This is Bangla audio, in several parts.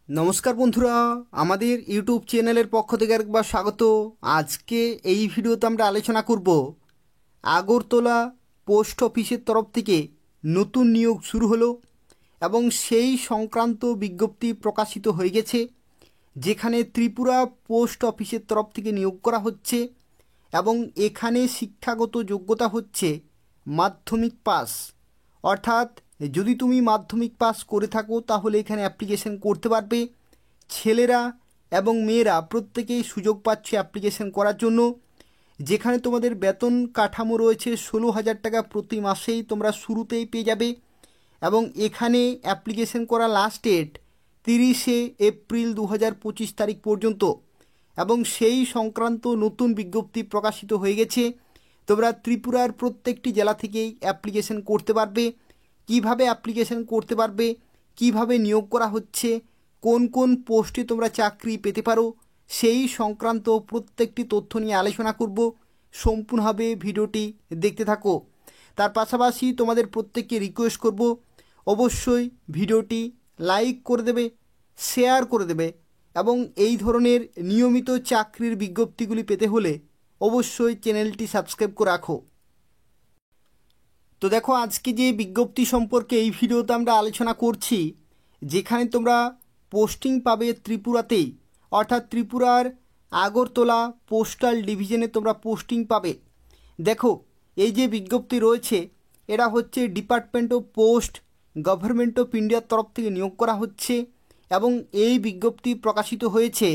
নমস্কার বন্ধুরা, আমাদের ইউটিউব চ্যানেলের পক্ষ থেকে একবার স্বাগত। আজকে এই ভিডিওতে আমরা আলোচনা করব আগরতলা পোস্ট অফিসের তরফ থেকে নতুন নিয়োগ শুরু হলো এবং সেই সংক্রান্ত বিজ্ঞপ্তি প্রকাশিত হয়ে গেছে, যেখানে ত্রিপুরা পোস্ট অফিসের তরফ থেকে নিয়োগ করা হচ্ছে এবং এখানে শিক্ষাগত যোগ্যতা হচ্ছে মাধ্যমিক পাস। অর্থাৎ যদি তুমি মাধ্যমিক পাস করে থাকো তাহলে এখানে অ্যাপ্লিকেশন করতে পারবে। ছেলেরা এবং মেয়েরা প্রত্যেকেই সুযোগ পাচ্ছে অ্যাপ্লিকেশন করার জন্য, যেখানে তোমাদের বেতন কাঠামো রয়েছে 16,000 টাকা প্রতি মাসেই তোমরা শুরুতেই পেয়ে যাবে এবং এখানে অ্যাপ্লিকেশন করা লাস্ট ডেট 30শে এপ্রিল 2025 তারিখ পর্যন্ত এবং সেই সংক্রান্ত নতুন বিজ্ঞপ্তি প্রকাশিত হয়ে গেছে। তোমরা ত্রিপুরার প্রত্যেকটি জেলা থেকেই অ্যাপ্লিকেশন করতে পারবে। কিভাবে অ্যাপ্লিকেশন করতে পারবে, কিভাবে নিয়োগ করা হচ্ছে, কোন কোন পোস্টে তোমরা চাকরি পেতে পারো, সেই সংক্রান্ত প্রত্যেকটি তথ্য নিয়ে আলোচনা করব। সম্পূর্ণভাবে ভিডিওটি দেখতে থাকো। তার পাশাপাশি তোমাদের প্রত্যেককে রিকোয়েস্ট করব, অবশ্যই ভিডিওটি লাইক করে দেবে, শেয়ার করে দেবে এবং এই ধরনের নিয়মিত চাকরির বিজ্ঞপ্তিগুলি পেতে হলে অবশ্যই চ্যানেলটি সাবস্ক্রাইব করে রাখো। তো দেখো, আজকে যে বিজ্ঞপ্তি সম্পর্কে এই ভিডিওতে আমরা আলোচনা করছি, যেখানে তোমরা পোস্টিং পাবে ত্রিপুরাতেই, অর্থাৎ ত্রিপুরার আগরতলা পোস্টাল ডিভিশনে তোমরা পোস্টিং পাবে। দেখো, এই যে বিজ্ঞপ্তি রয়েছে এটা হচ্ছে department of post government of ইন্ডিয়ার তরফ থেকে নিয়োগ করা হচ্ছে এবং এই বিজ্ঞপ্তি প্রকাশিত হয়েছে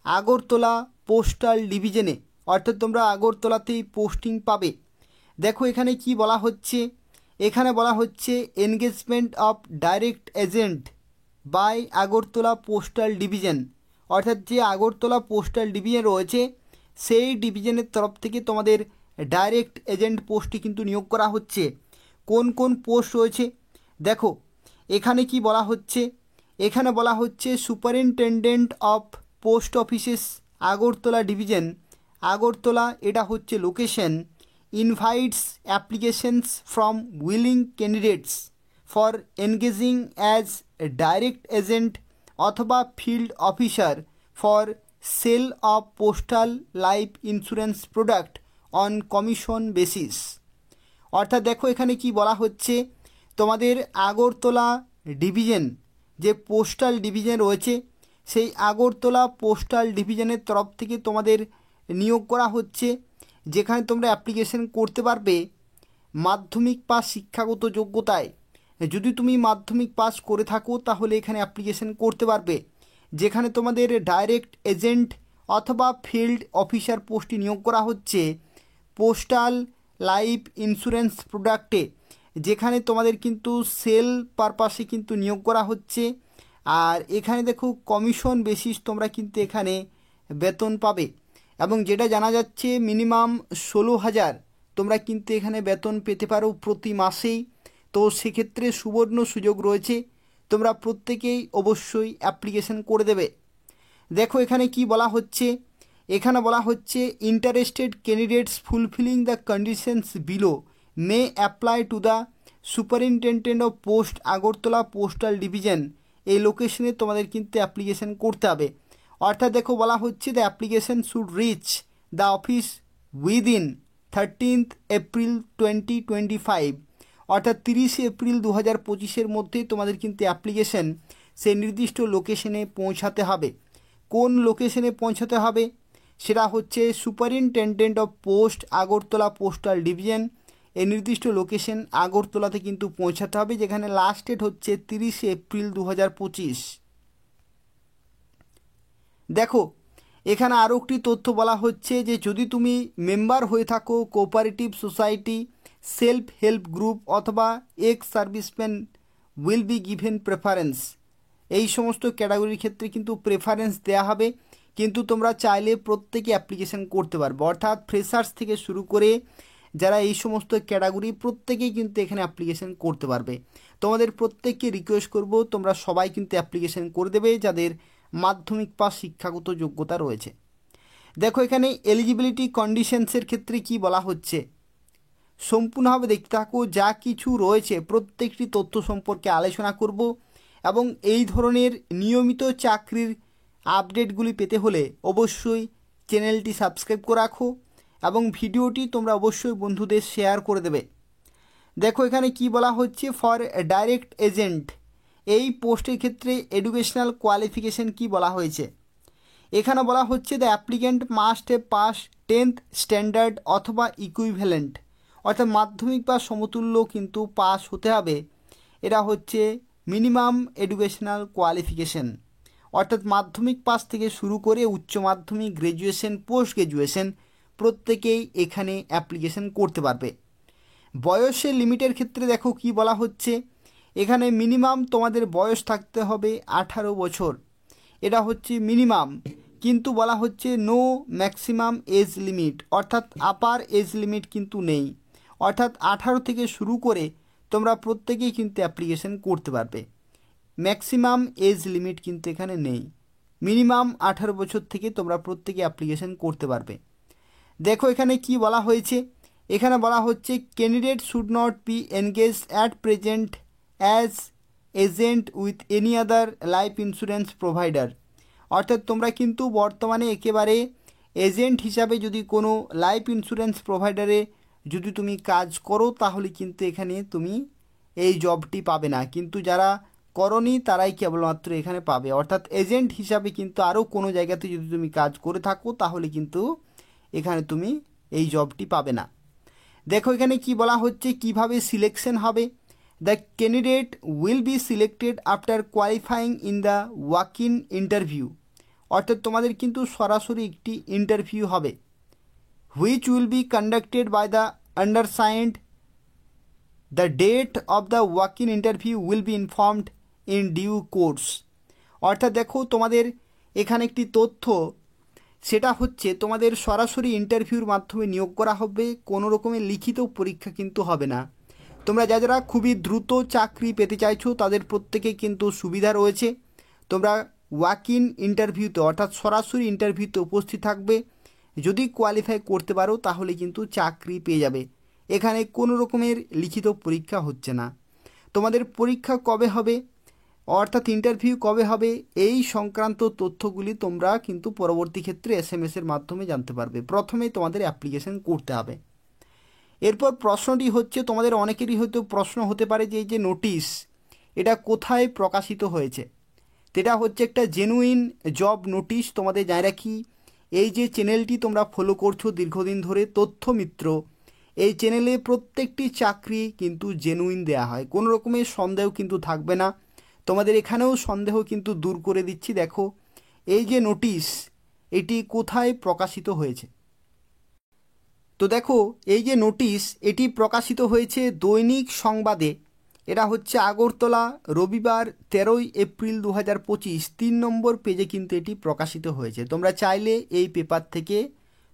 আগরতলা পোস্টাল ডিভিশনে, অর্থাৎ তোমরা আগরতলাতেই পোস্টিং পাবে। দেখো এখানে কি বলা হচ্ছে, এখানে বলা হচ্ছে engagement of direct agent by Agartala postal division, অর্থাৎ যে আগরতলা পোস্টাল ডিভিশন রয়েছে সেই ডিভিশনের তরফ থেকে তোমাদের ডাইরেক্ট এজেন্ট পোস্টে কিন্তু নিয়োগ করা হচ্ছে। কোন কোন পোস্ট রয়েছে দেখো, এখানে কি বলা হচ্ছে, এখানে বলা হচ্ছে superintendent of post offices Agartala division, Agartala এটা হচ্ছে location, invites applications from willing candidates for engaging as a direct agent অথবা field officer for sale of postal life insurance product on commission basis। অর্থাৎ দেখো এখানে কি বলা হচ্ছে, তোমাদের আগরতলা ডিভিশন যে পোস্টাল ডিভিশন রয়েছে সেই আগরতলা পোস্টাল ডিভিশনের তরফ থেকে তোমাদের নিয়োগ করা হচ্ছে, যেখানে তোমরা অ্যাপ্লিকেশন করতে পারবে মাধ্যমিক পাস শিক্ষাগত যোগ্যতায়। যদি তুমি মাধ্যমিক পাস করে থাকো তাহলে এখানে অ্যাপ্লিকেশন করতে পারবে, যেখানে তোমাদের ডাইরেক্ট এজেন্ট অথবা ফিল্ড অফিসার পোস্টে নিয়োগ করা হচ্ছে পোস্টাল লাইফ ইন্স্যুরেন্স প্রোডাক্টে, যেখানে তোমাদের কিন্তু সেল পারপাসে কিন্তু নিয়োগ করা হচ্ছে। আর এখানে দেখো কমিশন বেসিস তোমরা কিন্তু এখানে বেতন পাবে এবং যেটা জানা যাচ্ছে মিনিমাম 16,000 তোমরা কিন্তু এখানে বেতন পেতে পারো প্রতি মাসেই। তো সেক্ষেত্রে সুবর্ণ সুযোগ রয়েছে, তোমরা প্রত্যেকেই অবশ্যই অ্যাপ্লিকেশন করে দেবে। দেখো এখানে কি বলা হচ্ছে, এখানে বলা হচ্ছে interested candidates fulfilling the conditions below may apply to the superintendent of post Agartala postal division, এই লোকেশনে তোমাদের কিন্তু অ্যাপ্লিকেশন করতে হবে। অর্থাৎ দেখো বলা হচ্ছে the application should reach the office within 13th April 2025, অর্থাৎ 30শে এপ্রিল 2025 মধ্যেই তোমাদের কিন্তু অ্যাপ্লিকেশন সেই নির্দিষ্ট লোকেশনে পৌঁছাতে হবে। কোন লোকেশনে পৌঁছাতে হবে সেটা হচ্ছে superintendent of post Agartala postal division, এই নির্দিষ্ট লোকেশন আগরতলাতে কিন্তু পৌঁছাতে হবে, যেখানে লাস্ট ডেট হচ্ছে 30শে এপ্রিল 2025। দেখো এখানে আরও একটি তথ্য বলা হচ্ছে যে যদি তুমি মেম্বার হয়ে থাকো cooperative society, self help group অথবা ex serviceman will be given preference, এই সমস্ত ক্যাটাগরির ক্ষেত্রে কিন্তু প্রেফারেন্স দেওয়া হবে, কিন্তু তোমরা চাইলে প্রত্যেকে অ্যাপ্লিকেশন করতে পারবে। অর্থাৎ ফ্রেশার্স থেকে শুরু করে যারা এই সমস্ত ক্যাটাগরি প্রত্যেকেই কিন্তু এখানে অ্যাপ্লিকেশন করতে পারবে। তোমাদের প্রত্যেককে রিকোয়েস্ট করব তোমরা সবাই কিন্তু অ্যাপ্লিকেশন করে দেবে যাদের মাধ্যমিক পাস শিক্ষাগত যোগ্যতা রয়েছে। দেখো এখানে এলিজিবিলিটি কন্ডিশনসের ক্ষেত্রে কি বলা হচ্ছে, সম্পূর্ণভাবে দেখতে থাকো, যা কিছু রয়েছে প্রত্যেকটি তথ্য সম্পর্কে আলোচনা করব এবং এই ধরনের নিয়মিত চাকরির আপডেটগুলি পেতে হলে অবশ্যই চ্যানেলটি সাবস্ক্রাইব করে রাখো এবং ভিডিওটি তোমরা অবশ্যই বন্ধুদের শেয়ার করে দেবে। দেখো এখানে কি বলা হচ্ছে, ফর ডাইরেক্ট এজেন্ট এই পোস্টের ক্ষেত্রে এডুকেশনাল কোয়ালিফিকেশন কি বলা হয়েছে। এখানে বলা হচ্ছে the applicant must have pass 10th standard অথবা ইকুইভ্যালেন্ট, অর্থাৎ মাধ্যমিক বা সমতুল্য কিন্তু পাস হতে হবে। এটা হচ্ছে মিনিমাম এডুকেশনাল কোয়ালিফিকেশন, অর্থাৎ মাধ্যমিক পাস থেকে শুরু করে উচ্চ মাধ্যমিক, গ্র্যাজুয়েশন, পোস্ট গ্র্যাজুয়েশন প্রত্যেকেই এখানে অ্যাপ্লিকেশন করতে পারবে। বয়সের লিমিটের ক্ষেত্রে দেখো কি বলা হচ্ছে, এখানে মিনিমাম তোমাদের বয়স থাকতে হবে 18 বছর, এটা হচ্ছে মিনিমাম, কিন্তু বলা হচ্ছে নো ম্যাক্সিমাম এজ লিমিট, অর্থাৎ আপার এজ লিমিট কিন্তু নেই, অর্থাৎ 18 থেকে শুরু করে তোমরা প্রত্যেকেই কিন্তু অ্যাপ্লিকেশন করতে পারবে। ম্যাক্সিমাম এজ লিমিট কিন্তু এখানে নেই, মিনিমাম 18 বছর থেকে তোমরা প্রত্যেকে অ্যাপ্লিকেশন করতে পারবে। দেখো এখানে কি বলা হয়েছে, এখানে বলা হচ্ছে candidate should not be engage at present as agent with any other life insurance provider, অর্থাৎ তোমরা কিন্তু বর্তমানে একেবারে এজেন্ট হিসাবে যদি কোনো লাইফ ইন্স্যুরেন্স প্রোভাইডারে যদি তুমি কাজ করো তাহলে কিন্তু এখানে তুমি এই জবটি পাবে না, কিন্তু যারা করনি তারাই কেবলমাত্র এখানে পাবে। অর্থাৎ এজেন্ট হিসাবে কিন্তু আরও কোনো জায়গাতে যদি তুমি কাজ করে থাকো তাহলে কিন্তু এখানে তুমি এই জবটি পাবে না। দেখো এখানে কি বলা হচ্ছে, কিভাবে সিলেকশন হবে। The candidate will be selected after qualifying in the walk in interview, অর্থাৎ তোমাদের কিন্তু সরাসরি একটি ইন্টারভিউ হবে, which will be conducted by the undersigned. The date of the walk in interview will be informed in due course, অর্থাৎ দেখো তোমাদের এখানে একটি তথ্য, সেটা হচ্ছে তোমাদের সরাসরি ইন্টারভিউর মাধ্যমে নিয়োগ করা হবে, কোনো রকমের লিখিত পরীক্ষা কিন্তু হবে না। তোমরা যারা খুবই দ্রুত চাকরি পেতে চাইছো তাদের প্রত্যেকেই কিন্তু সুবিধা রয়েছে, তোমরা ওয়াক ইন ইন্টারভিউতে অর্থাৎ সরাসরি ইন্টারভিউতে উপস্থিত থাকবে, যদি কোয়ালিফাই করতে পারো তাহলে কিন্তু চাকরি পেয়ে যাবে। এখানে কোনো রকমের লিখিত পরীক্ষা হচ্ছে না। তোমাদের পরীক্ষা কবে হবে অর্থাৎ ইন্টারভিউ কবে হবে এই সংক্রান্ত তথ্যগুলি তোমরা কিন্তু পরবর্তী ক্ষেত্রে SMS-এর মাধ্যমে জানতে পারবে। প্রথমে তোমাদের অ্যাপ্লিকেশন করতে হবে। এরপর প্রশ্নটি হচ্ছে, তোমাদের অনেকেরই হয়তো প্রশ্ন হতে পারে যে এই যে নোটিশ এটা কোথায় প্রকাশিত হয়েছে। এটা হচ্ছে একটা জেনুইন জব নোটিশ। তোমাদের জানিয়ে রাখি, এই যে চ্যানেলটি তোমরা ফলো করছো দীর্ঘদিন ধরে, তথ্য মিত্র, এই চ্যানেলে প্রত্যেকটি চাকরি কিন্তু জেনুইন দেয়া হয়, কোনো রকমের সন্দেহ কিন্তু থাকবে না। তোমাদের এখানেও সন্দেহ কিন্তু দূর করে দিচ্ছি। দেখো এই যে নোটিশ এটি কোথায় প্রকাশিত হয়েছে। তো দেখো এই যে নোটিশ এটি প্রকাশিত হয়েছে দৈনিক সংবাদে, এটা হচ্ছে আগরতলা, রবিবার 13 এপ্রিল 2025, 3 নম্বর পেজে কিন্তু এটি প্রকাশিত হয়েছে। তোমরা চাইলে এই পেপার থেকে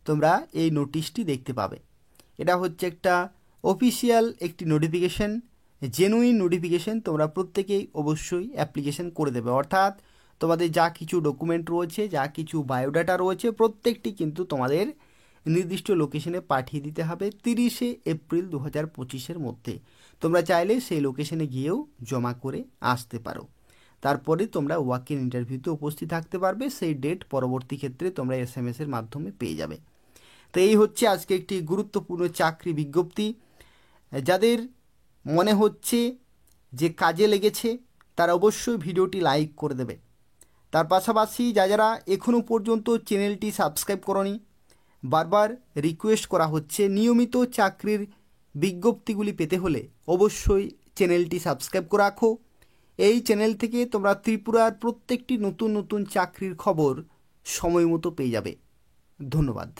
তোমরা এই নোটিশটি দেখতে পাবে। এটা হচ্ছে একটা অফিসিয়াল একটি নোটিফিকেশন, জেনুইন নোটিফিকেশন। তোমরা প্রত্যেকেই অবশ্যই অ্যাপ্লিকেশন করে দেবে, অর্থাৎ তোমাদের যা কিছু ডকুমেন্ট রয়েছে, যা কিছু বায়োডাটা রয়েছে প্রত্যেকটি কিন্তু তোমাদের নির্দিষ্ট লোকেশনে পাঠিয়ে দিতে হবে 30 এপ্রিল 2025-এর মধ্যে। তোমরা চাইলে সেই লোকেশনে গিয়েও জমা করে আসতে পারো, তারপরে তোমরা ওয়াক ইন ইন্টারভিউতে উপস্থিত থাকতে পারবে। সেই ডেট পরবর্তী ক্ষেত্রে তোমরা SMS-এর মাধ্যমে পেয়ে যাবে। তো এই হচ্ছে আজকে একটি গুরুত্বপূর্ণ চাকরি বিজ্ঞপ্তি। যাদের মনে হচ্ছে যে কাজে লেগেছে তারা অবশ্যই ভিডিওটি লাইক করে দেবে। তার পাশাপাশি যারা এখনও পর্যন্ত চ্যানেলটি সাবস্ক্রাইব করনি, বারবার রিকোয়েস্ট করা হচ্ছে, নিয়মিত চাকরির বিজ্ঞপ্তিগুলি পেতে হলে অবশ্যই চ্যানেলটি সাবস্ক্রাইব করে রাখো। এই চ্যানেল থেকে তোমরা ত্রিপুরার প্রত্যেকটি নতুন নতুন চাকরির খবর সময় মতো পেয়ে যাবে। ধন্যবাদ।